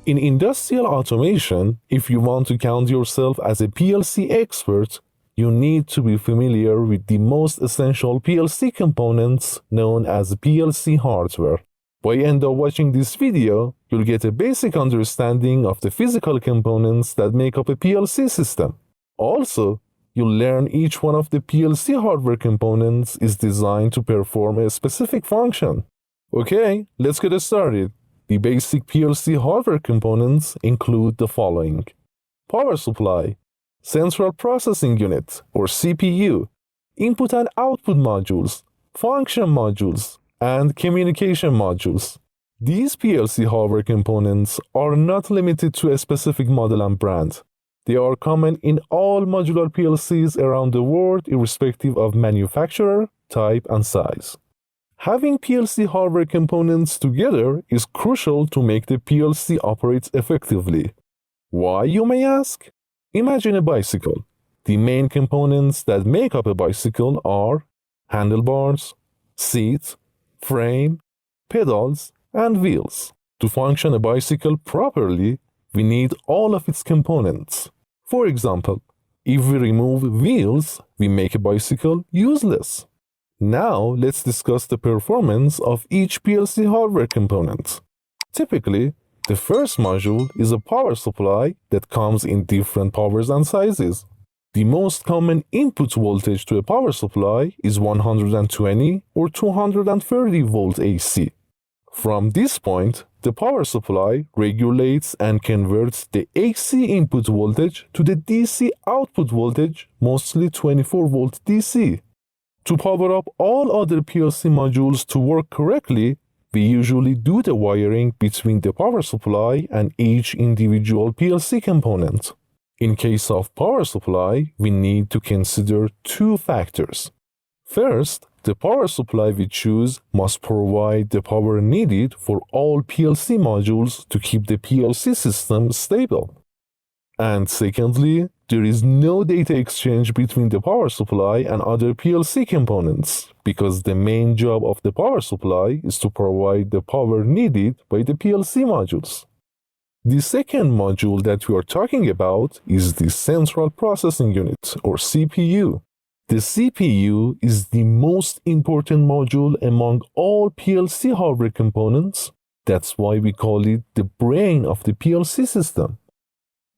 In industrial automation, if you want to count yourself as a PLC expert, you need to be familiar with the most essential PLC components known as PLC hardware. By end of watching this video, you'll get a basic understanding of the physical components that make up a PLC system. Also, you'll learn each one of the PLC hardware components is designed to perform a specific function. Okay, let's get started. The basic PLC hardware components include the following: power supply, central processing unit or CPU, input and output modules, function modules, and communication modules. These PLC hardware components are not limited to a specific model and brand. They are common in all modular PLCs around the world, irrespective of manufacturer, type, and size. Having PLC hardware components together is crucial to make the PLC operate effectively. Why, you may ask? Imagine a bicycle. The main components that make up a bicycle are handlebars, seat, frame, pedals, and wheels. To function a bicycle properly, we need all of its components. For example, if we remove wheels, we make a bicycle useless. Now, let's discuss the performance of each PLC hardware component. Typically, the first module is a power supply that comes in different powers and sizes. The most common input voltage to a power supply is 120 or 230 volt AC. From this point, the power supply regulates and converts the AC input voltage to the DC output voltage, mostly 24 volt DC. To power up all other PLC modules to work correctly, we usually do the wiring between the power supply and each individual PLC component. In case of power supply, we need to consider two factors. First, the power supply we choose must provide the power needed for all PLC modules to keep the PLC system stable. And secondly, there is no data exchange between the power supply and other PLC components, because the main job of the power supply is to provide the power needed by the PLC modules. The second module that we are talking about is the Central Processing Unit, or CPU. The CPU is the most important module among all PLC hardware components. That's why we call it the brain of the PLC system.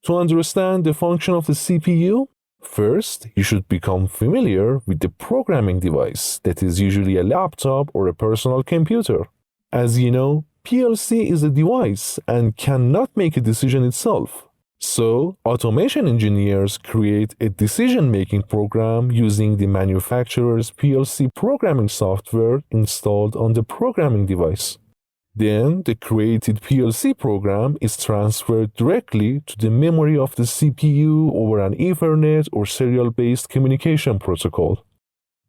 To understand the function of the CPU, first, you should become familiar with the programming device that is usually a laptop or a personal computer. As you know, PLC is a device and cannot make a decision itself. So, automation engineers create a decision-making program using the manufacturer's PLC programming software installed on the programming device. Then, the created PLC program is transferred directly to the memory of the CPU over an Ethernet or serial-based communication protocol.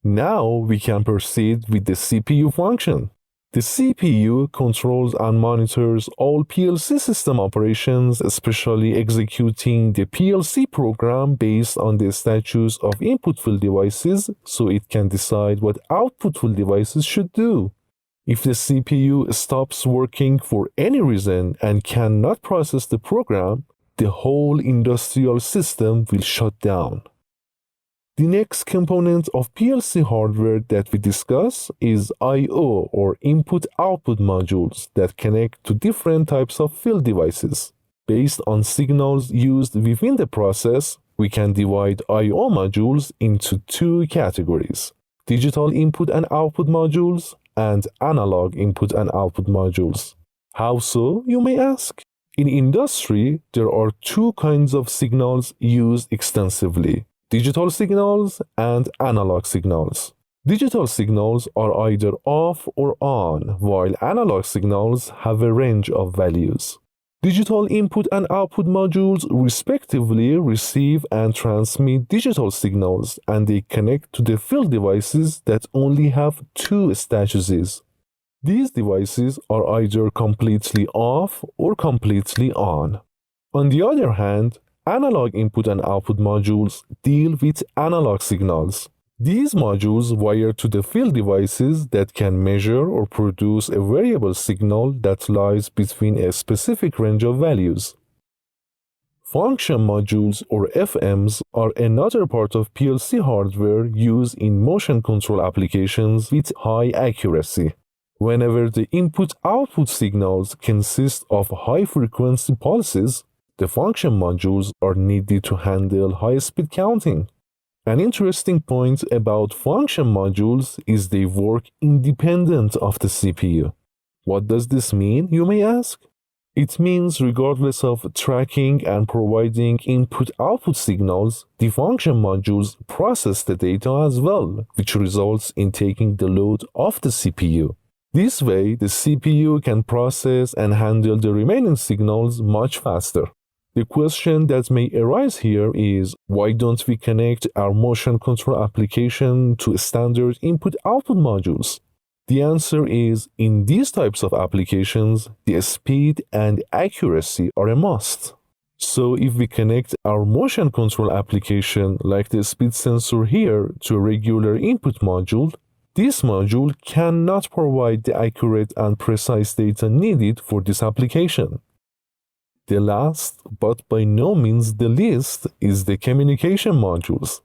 Now, we can proceed with the CPU function. The CPU controls and monitors all PLC system operations, especially executing the PLC program based on the status of input field devices, so it can decide what output field devices should do. If the CPU stops working for any reason and cannot process the program, the whole industrial system will shut down. The next component of PLC hardware that we discuss is I/O, or input-output modules, that connect to different types of field devices. Based on signals used within the process, we can divide I/O modules into two categories: digital input and output modules and analog input and output modules. How so, you may ask? In industry, there are two kinds of signals used extensively: digital signals and analog signals. Digital signals are either off or on, while analog signals have a range of values. Digital input and output modules respectively receive and transmit digital signals, and they connect to the field devices that only have two statuses. These devices are either completely off or completely on. On the other hand, analog input and output modules deal with analog signals. These modules wire to the field devices that can measure or produce a variable signal that lies between a specific range of values. Function modules, or FMs, are another part of PLC hardware used in motion control applications with high accuracy. Whenever the input-output signals consist of high-frequency pulses, the function modules are needed to handle high-speed counting. An interesting point about function modules is they work independent of the CPU. What does this mean, you may ask? It means regardless of tracking and providing input-output signals, the function modules process the data as well, which results in taking the load off the CPU. This way, the CPU can process and handle the remaining signals much faster. The question that may arise here is, why don't we connect our motion control application to standard input-output modules? The answer is, in these types of applications, the speed and accuracy are a must. So if we connect our motion control application, like the speed sensor here, to a regular input module, this module cannot provide the accurate and precise data needed for this application. The last, but by no means the least, is the communication modules.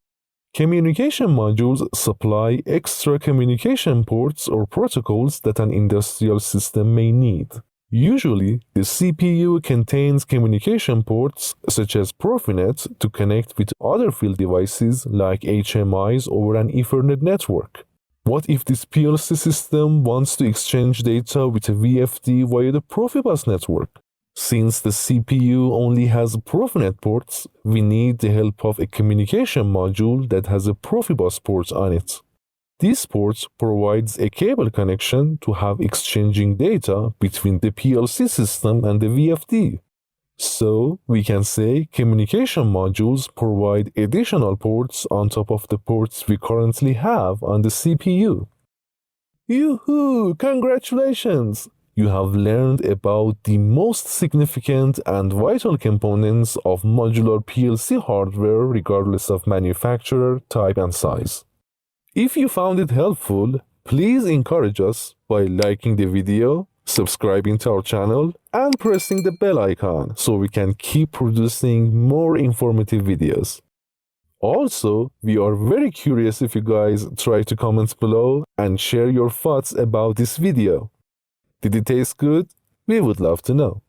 Communication modules supply extra communication ports or protocols that an industrial system may need. Usually, the CPU contains communication ports such as Profinet to connect with other field devices like HMIs over an Ethernet network. What if this PLC system wants to exchange data with a VFD via the Profibus network? Since the CPU only has Profinet ports, we need the help of a communication module that has a Profibus port on it. This port provides a cable connection to have exchanging data between the PLC system and the VFD. So, we can say communication modules provide additional ports on top of the ports we currently have on the CPU. Yoo-hoo! Congratulations! You have learned about the most significant and vital components of modular PLC hardware regardless of manufacturer, type, and size. If you found it helpful, please encourage us by liking the video, subscribing to our channel, and pressing the bell icon so we can keep producing more informative videos. Also, we are very curious if you guys try to comment below and share your thoughts about this video. Did it taste good? We would love to know.